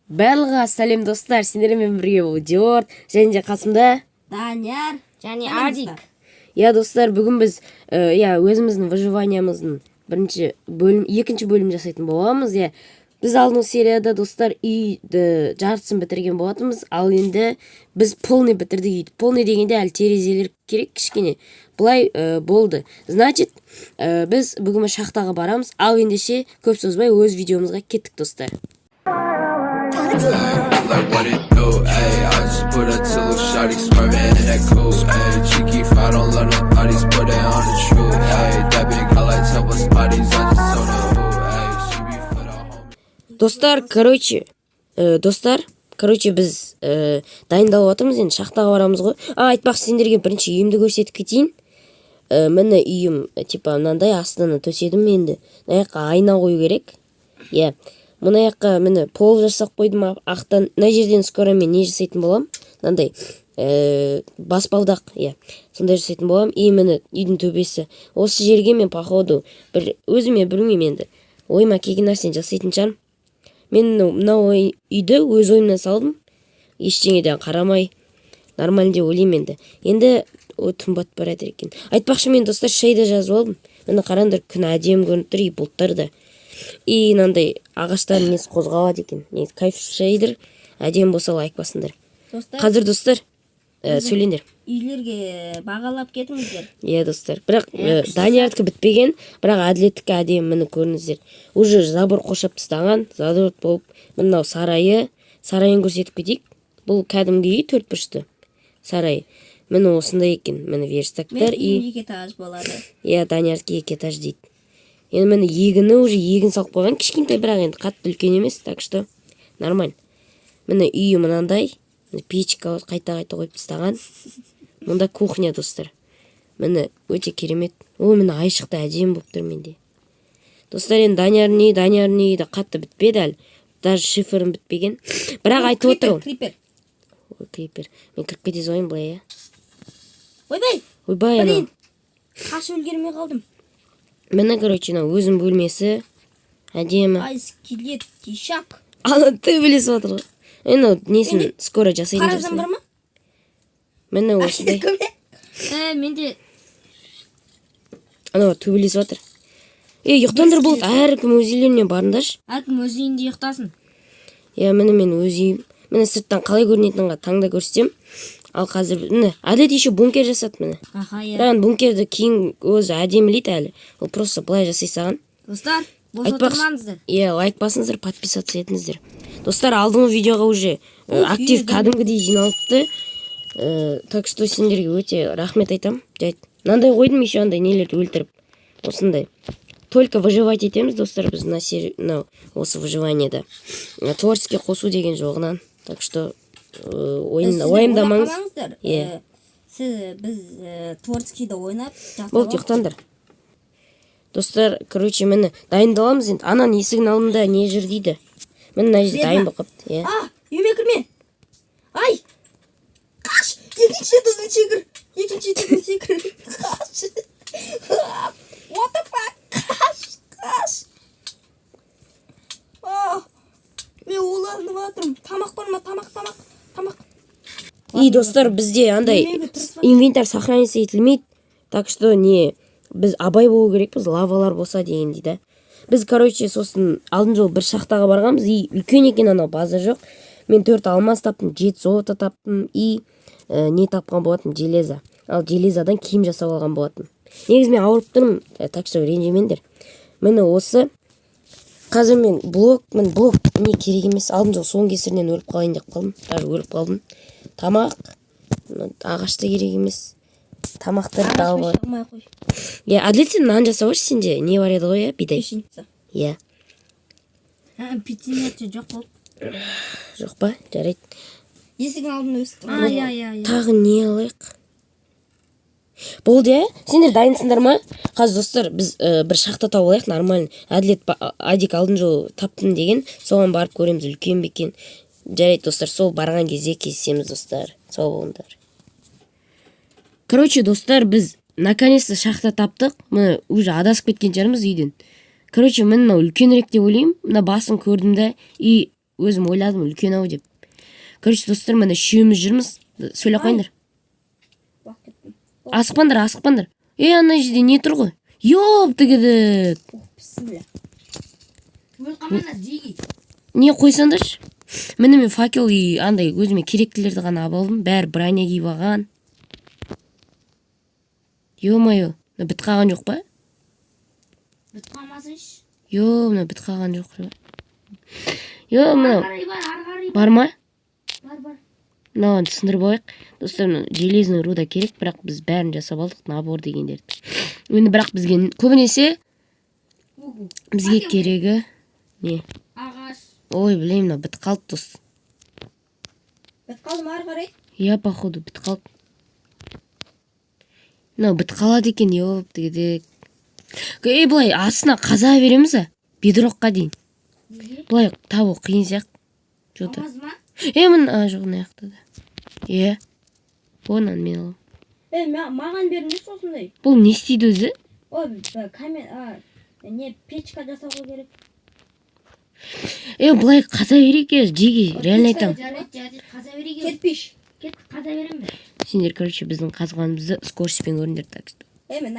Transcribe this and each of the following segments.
Барлыға сәлем достар, сендермен бірге бұл Диор және қасымда Данияр және Адик. Я достар, бүгін біз өзіміздің выживаниямыздың екінші бөлім жасайтын боламыз. Біз алдыңғы серияда достар үйді жартысын бітірген болатынбыз, ал енді біз полный бітірдік үйді. Полный дегенде әлі терезелер керек кішкене. Бұлай болды. Значит, біз бүгін шахтаға барамыз, ал ендеше көп созбай өз видеомызға кеттік достар. Like what it do, ayy. I just put up to little shawty swerving in that coupe, ayy. Cheeky fry, don't let no thotties put it on the truth, ayy. That big I like to bust parties, I just sold a hoop, ayy. She be for the homie. Достар, біз дайындалып жатырмыз, енді шахтаға барамыз ғой. Айтпақшы сендерге бірінші үйімді көрсетіп кетейін. Міне үйім, мынандай астына төседім енді. Мына жаққа айна қою керек. Мына жаққа міне пол жасап қойдым ақтан. Мына жерден скоро мен не жасайтын болам? Мынандай баспалдақ, сондай жасайтын болам. Міне үйдің төбесі. Осы жерге мен походу өзіме білмеймін енді. Ойыма келген нәрсені жасайтын шығармын. Мен мынау үйді өз ойымнан салдым. Ештеңеден қарамай нормально деп ойлаймын енді. Енді түн батып бара жатыр екен. Айтпақшы мен достар шайда жазып алдым. Міне қараңдар, күн әдемі көрініп тұр, бұлттарда. Мынандай ағаштардың несі қозғалады екен. Кайф шайдыр, әдемі болса лайк басыңдар. Қазір достар, сөйлеңдер. Үйлерге бағалап кетіңіздер. Достар. Бірақ Даниярдікі бітпеген, бірақ әділеттікі әдемі міне көріңіздер. Уже забор қошап тастаған, забор болып, мынау сарайын көрсетіп кетейік. Бұл кәдімгі үй, 4 бұрышты сарай. Міне осындай екен, міне верстактар. Мен 2 этаж болады. Даниярдікі 2 этаж дейді. Енді міне егін салып қойған, кішкентай, бірақ енді қатты үлкен емес, так что нормально. Міне үйі мынандай, печка қайта қойып тастаған. Мұнда кухня достар. Міне өте керемет. Міне ай шықты, әдемі болып тұр менде. Достар, енді Даниярдың үйі де қатты бітпеді әлі. Даже шифрым бітпеген. Бірақ айтып отырмын. Крипер. Мен кіріп кетез ойын былай, Ойбай, Блин, қашып үлгермей қалдым. Міне, өзім бөлмесі әдемі. Скелет, тишак. Ты білесіп отыр ғой. Несін скоро жасайын жасын. Қаразан бар ма? Міне осындай. Менде. Ты білесіп отыр. Ұйықтандыр болды, әркім өз үйлеріне барындаршы. Әркім өз үйінде ұйықтасын. Міне мен өз үйім. Міне сырттан қалай көрінетінға таңда көрсетем. Ал қазір, міне, әдет еще бункер жасады міне. Бірақ бункерді кейін өзі әдемілейді әлі. Ол просто былай жасай саған. Достар, бос отырмаңыздар. Лайк басыңыздар, подписаться етіңіздер. Достар, алдыңғы видеоға уже актив кәдімгідей жиналыпты. Так что сендерге өте рахмет айтам. Мынандай қойдым еще андай нелерді өлтіріп. Осындай. Только выживать етеміз, достар, біз осы выживаниеда. Творческий қосу деген жоғынан. Так что ойымдамаңыз. Біз творческийді ойнап болды, ұйықтаңдар. Достар, міне дайындаламыз енді. Ананың есігін алдында не жүр дейді. Міне мына жерде дайын болып қапты. Үйме кірме. Ай! Қаш! Екінші етіздің секір. Қаш! What the fuck? Қаш! Мен оланып атырым. Тамақ бар ма? Тамақ. Достар, бізде андай инвентарь сохраниться етілмейді. Так что біз абай болу керекпіз, лавалар болса деген дейді. Біз, сосын алдын жол бір шахтаға барғанбыз, үлкен екен анау база жоқ. Мен 4 алмаз таптым, 7 золото таптым, не тапқан болатын, железа. Ал железадан киім жасап алған болатын. Негіз мен ауырып тұрмын, так что ренжімеңдер. Міне осы. Қазір мен блок не керек емес. Алдын жол соң кесірінен өліп қалайын деп қалдым. Даже өліп қалдым. Тамақ, ағашты керек емес. Тамақтар дауы. Әділетсен нан жасауыш сенде не бар еді ғой, бидай? Печеница. Печеница жоқ болды. Жоқ па? Жарайды. Есігін алдын өстім. Тағы не алайық? Болды, сендер дайынсыңдар ма? Қазір достар, біз бір шахта тауып алайық, нормально. Адик алдын жол таптым деген, соған барып көреміз, үлкен бекен. Жарайды достар, сол барған кезде кездесеміз достар. Сау болыңдар. Достар, біз наконец-то шахта таптық. Мына уже адасып кеткен шығармыз үйден. Мына үлкенірек деп ойлаймын. Мына басын көрдім да, өзім ойладым үлкен ау деп. Короче, достар, міне үшеуміз жүрміз. Сөйлеп қойыңдар. Уақыт кеттім. Асықпаңдар. Ана жерде не тұр ғой? Ёптыгідік. Бісміллә. Не қойсаңдаршы? Міне мен факел и андай өзіме керектілерді ғана алып алдым. Бәрі броня киіп алған. Ё-моё, біт қалған жоқ па? Бітіп қалмасыншы. Мына біт қалған жоқ па? Мына бар ма? Бар. Мынауын сындырып алайық. Достар, железный руда керек, бірақ біз бәрін жасап алдық, набор дегендерді. Енді бірақ бізге көбінесе бізге керегі не? Ағаш. Ой, білейм, мына біт қалды, дос. Бітіп қалды ма ары қарай? Я, походу, біт қалды. Мынау біт қалады екен, ёптыгідік. Былай астына қаза береміз а? Бедрокқа дейін. Былай табу қиын сияқты. Жота. Алмаз ма? Мына жоқ, мына жақта да. Онан мен алам. Маған беріңдерші осындай. Бұл не істейді өзі? Ой, не печка жасауға керек. Былай қаза берейік я, жеге, реально айтам. Жарайды, қаза берейік. Кетпеш. Кет, қаза берем бе? Сендер, короче, біздің қазғанымызды скоростьпен көріңдер, так что. Мен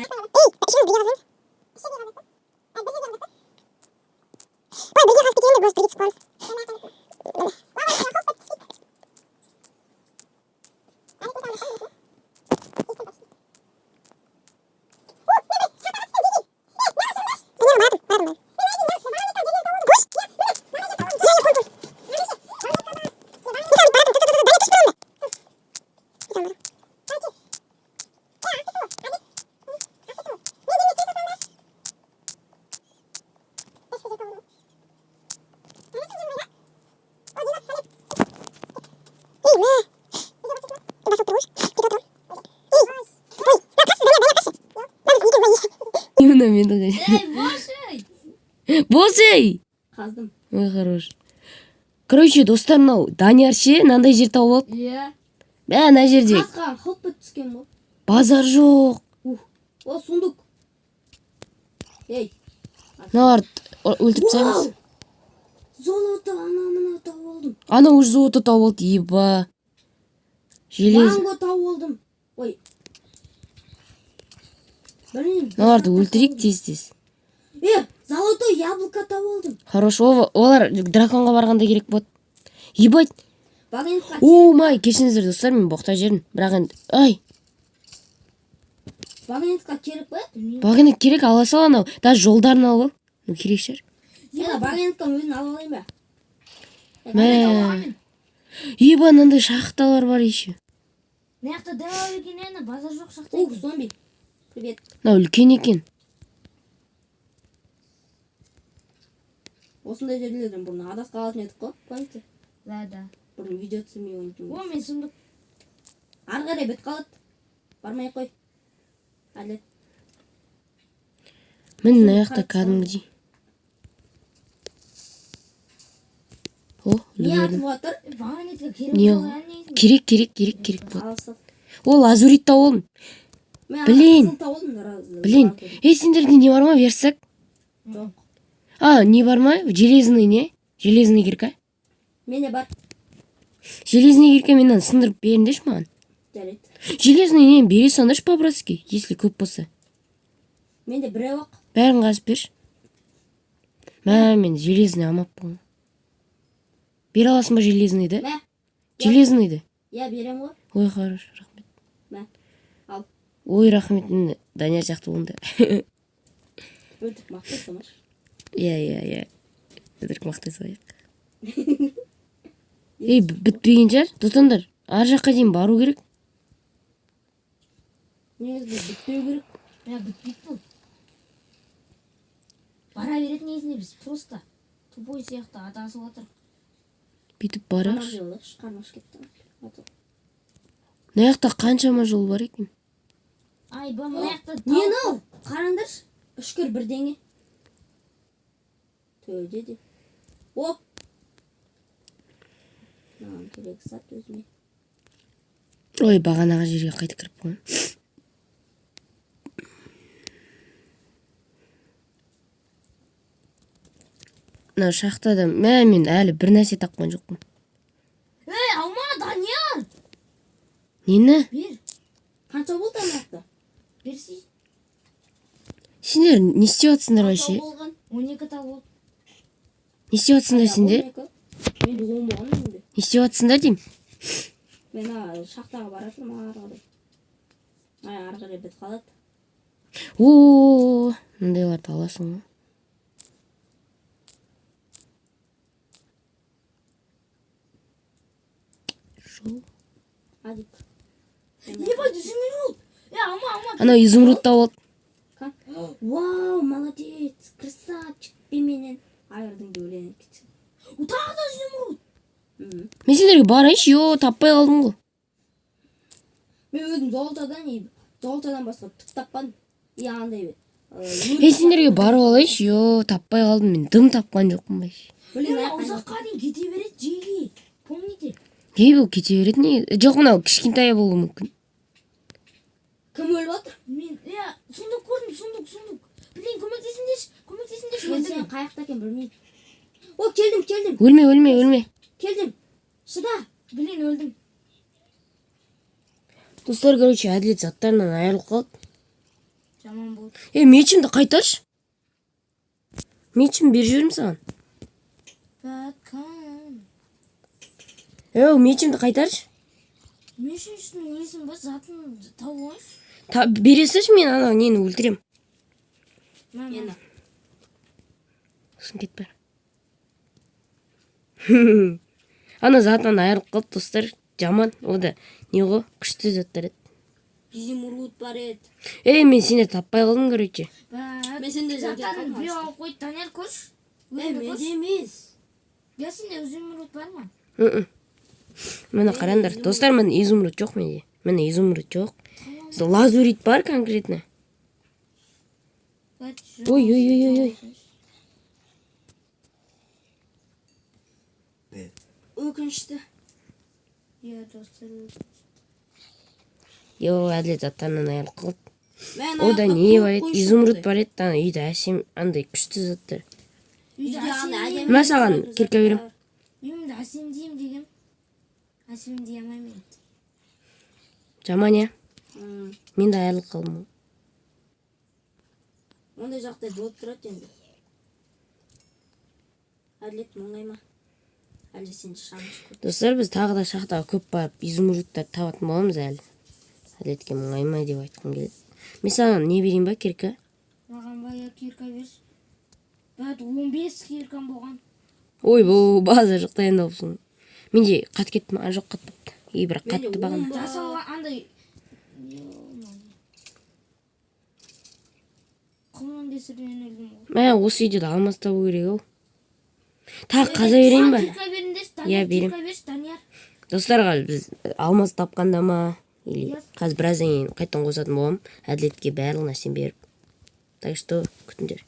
Босый! қаздым. Ой, хорош. Короче, достар, мынау Данияр ше, мынандай жер тауып алды. Иә. Ана жерде Қасқан қылып бітіп түскен бұл. базар жоқ. О, сундук. Ей. Мыналар өлтіріп тастаймыз. Золото мына тауып алдым. Ана уже золото тауып алды, еба. Желез. Манго тауып алдым. Ой. Мыналарды өлтірейік тез. Золото яблоко тауып алдым. Хорош, олар драконға барғанда керек болады. Ебать. Багентқа. О, май, кешіңіздер, достар, мен боқта жерін. Бірақ енді, ай. Багентқа керек па? Багент керек, ала сал анау. Даже жолдарын алып ал. Керек шығар. Багентқа өзін алып алайын ба? Мә. Еба, мынандай шахталар бар еще. Мына жақта дәу екен ені, базар жоқ шақта. Зомби. Привет. Мынау үлкен екен. Осындай жерлерден бұрын адас қалатын едік қой, помните? Да. Бұрын видео түсірмей ойнайтын. О, мен сұмдық. Ары қарай бет қалады. Бармай қой. Әлі. Міне мына жақта кәдімгідей. О, Не үлгердім. атып отыр? Вагонетке Не керек болады. Алысып. Ол лазурит тауып. Мен Блин. қызыл тауып алдым. Блин, сендерде не бар ма, версак? Жоқ. Не бар ма? Железный не? Железный кирка? Менде бар. Железный кирка менен сындырып беріңдерші маған. Жарайды. Железный не бере салыңдаршы по-братски, если көп болса. Менде біреу ақ. Бәрін қазып берші. Мен железный алмаппын. Бере аласың ба железнийді? Мә. Железнийді. Я берем ғой. Ой, хорош, рахмет. Мә. Ал. Ой, рахмет, Данияр сияқты болыңды. Өтіп мақтайсың ма? Иә. Өтірік мақтайсың ғой. Бітпеген жар, тұтындар. Ар жаққа дейін бару керек. Негізі бітпеу керек. Бітпейді бұл. Бара беретін негізінде біз просто тупой сияқты адасып отыр. Бүйтіп барар. Қармаш кетті. Мына жақта қаншама жол бар екен. Ай, мына жақта Не мынау? Қараңдаршы. Үшкір бірдеңе. Төде де. О! Маған керек сат өзіме. Ой, бағанағы жерге қайтып кіріп қойған. мына шахтада мен әлі бір нәрсе тапқан жоқпын. Ей, алма, Данияр! Нені? Бер. Қанша болды ана? Берсей. Сендер не істеп жатсыңдар вообще? Болған 12 тал болды. Не істеп жатсыңдар сендер? Мен 10 болған енді. Не істеп жатсыңдар деймін. Мен шахтаға бара тұрмын ары қарай. Ары қарай бет қалады. О, мындайларды аласың ғой. Шо? Адик. Ебать, 10 минут. Алма. Ана изумруд тауып алды. Вау, молодец, красавчик. Менен айырдың өлеңін кетсін. Тағы да изумруд. Мен сендерге барайыншы, таппай қалдым ғой. Мен өзім золотадан басқа түк таппадым. Андай Сендерге барып алайыншы, таппай қалдым. Мен дым тапқан жоқпын бай. Ұзаққа дейін кете береді жеге. Помните? Бұл кете береді не? Жоқ, мынау кішкентай болуы мүмкін. Кім өліп отыр? Мен, сундук көрдім, сундук. Блин, көмектесіңдерші. Мен қаяқта екен білмеймін. О, келдім. Өлме. Келдім. Шыда. Блин, өлдім. Достар, короче, әділет заттарынан айырылып қалды. Жаман болды. Мечімді қайтаршы. Мечім бер жүрім саған. Бәккан. Мечімді қайтаршы. Мен үшін өлесің ба? Затын тауып алайыншы. Бересінші, мен ана нені өлтірем. Мен. Сосын кетіп бар. Ана затынан айырылып қалды, достар. Жаман, о да не ғой, күшті заттар еді. Изумруд бар еді. Мен сені таппай қалдым, короче. Мен сенде заттарын біреу алып қойды, Данияр көрші. Менде емес. Я сенде изумруд бар ма? Мені қараңдар, достар, мен изумруд жоқ менде. Мені изумруд жоқ. Лазурит бар конкретно. Ой. Өкінішті. Достар. Әділет заттарынан айырылып қалды. О да не бар еді? Изумруд бар еді. Үйді әсем, андай күшті заттар. Мен саған кирка берем. Үйімді әсем дейім дегем. Әсем дей алмаймын. Жаман, мен де айырылып қалдым. Ондай жағдай болып тұрады енді. Әділет мұңай ма? Әлде сен шамыз көп. Достар, біз тағы да шахтаға көп барып изумрудтар табатын боламыз әлі. Әділетке мұңай ма деп айтқым келеді. Мен саған не берейін ба, кирка? Маған бая кирка берші. 15 киркам болған. Ой, бұл база жоқ дайындалыпсың. Менде қат кетті ма? Жоқ, қатпапты. Бірақ қатты бағым. Жасауға андай құмын десірден өлдім ғой. Осы үйде алмаз табу керек ау. Тағы қаза берейін ба? Кирка беріңдерші, берем. кирка берші, Данияр. Достарға біз алмаз тапқанда ма? Или қазір біраздан кейін қайтан қосатын болам. Әділетке барлық нәрсені беріп. Так что күтіңдер.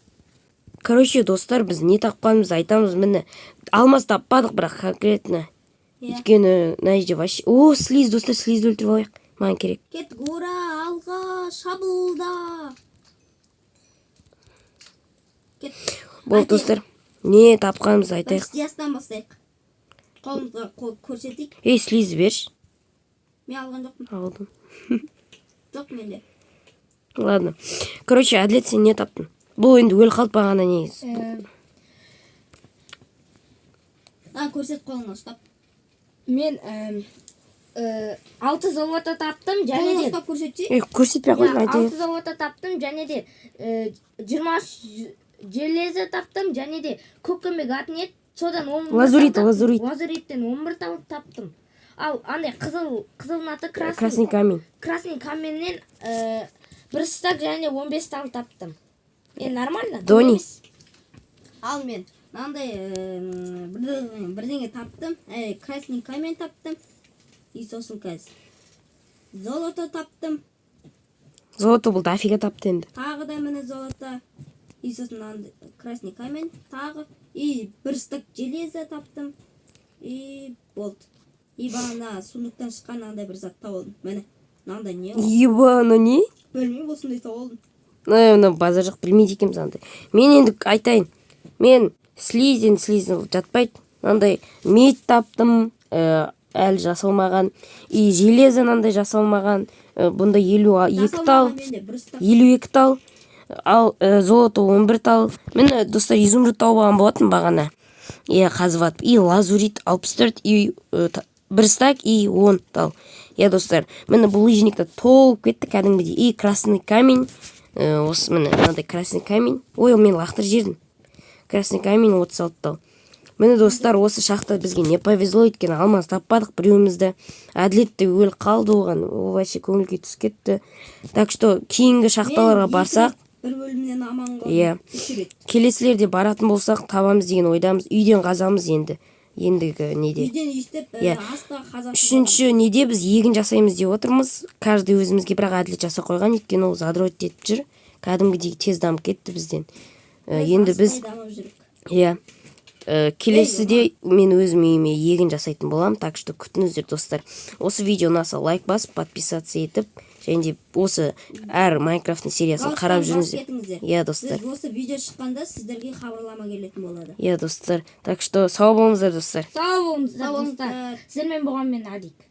Короче, достар, біз не тапқанымызды айтамыз. Міне алмаз таппадық, бірақ конкретно. Өйткені мына жерде вообще... О, слиз, достар, слизді өлтіріп алайық. Маған керек. Кеттік, ура, алға, шабылда. Болды, достар. Не тапқанымызды айтайық. Ястан бастайық. Қолымызға көрсетейік. Слиз берші. Мен алған жоқпын. Алдым. Жоқ менде. Ладно. Короче, әділет, сен не таптың? Бұл енді өл қалып бағана негіз. Көрсет қолыңа ұстап. Мен 6 золото таптым, және де... Ұстап көрсетші? Көрсетпей қойын, айтайық. 6 золото таптым, және де 20 железі таптым, және де көккөмек атын ет. Содан 11 лазуриттен 11 таптым. Ал андай қызыл наты красный камень. Красный каменнен 1 стак және 15 тал таптым. Нормально? Дони. Ал мен мынандай бірдеңе таптым. Красный камень таптым. И сосын қазір золото таптым. Золото бұл дофига тапты енді. Тағы да міне золото. И сосын красный камень. Тағы. И 1 стак железо таптым. И болды. И бағана сундуктан шыққан андай бір зат тауылдым. Міне, мынандай не ол? Ебано не? Білмеймін, осындай тауылдым. Мына базар жоқ, білмейді екенбіз андай. Мен енді айтайын. Мен слизин жатпайды. Мынандай мед таптым, әлі жасалмаған. И железо мынандай жасалмаған. Бұнда 52 тал, Жасалмаған менде бір стак. 52 тал. Ал золото 11 тал. Мен достар изумруд тауып алған болатын бағана. Қазып атып. И лазурит 64, и бір стак, и 10 тал. Достар, мені булыжникта толып кетті кәдімгідей. И красный камень. Осы мені мынандай красный камень. Ой, мен лақтыр жердім. Красный камень 36 тал. Мені достар, осы шақта бізге не повезло, өйткені алмаз таппадық біреуімізді. Әділетте өліп қалды оған. Ол вообще көңілге түсіп кетті. Так что кейінгі шақталарға барсақ, бір бөлімнен аман қалдым. келесілерде баратын болсақ табамыз деген ойдамыз. Үйден қазамыз ендігі неде. Үйден үйістеп, астағы қазасы. Үшінші неде біз егін жасаймыз деп отырмыз. Каждый өзімізге бірақ әділет жаса қойған, өйткені ол задрот етіп жүр. Кәдімгідей тез дамып кетті бізден. Енді біз келесіде мен өзім үйіме егін жасайтын болам. Так что күтіңіздер достар. Осы видео ұнаса лайк басып, подписаться етіп, және де осы әр Майнкрафттың сериясын қарап жүріңіздер. Достар. Біз осы видео шыққанда сіздерге хабарлама келетін болады. Достар. Так что сау болыңыздар достар. Сау болыңыздар достар. Сіздермен болған мен Адик.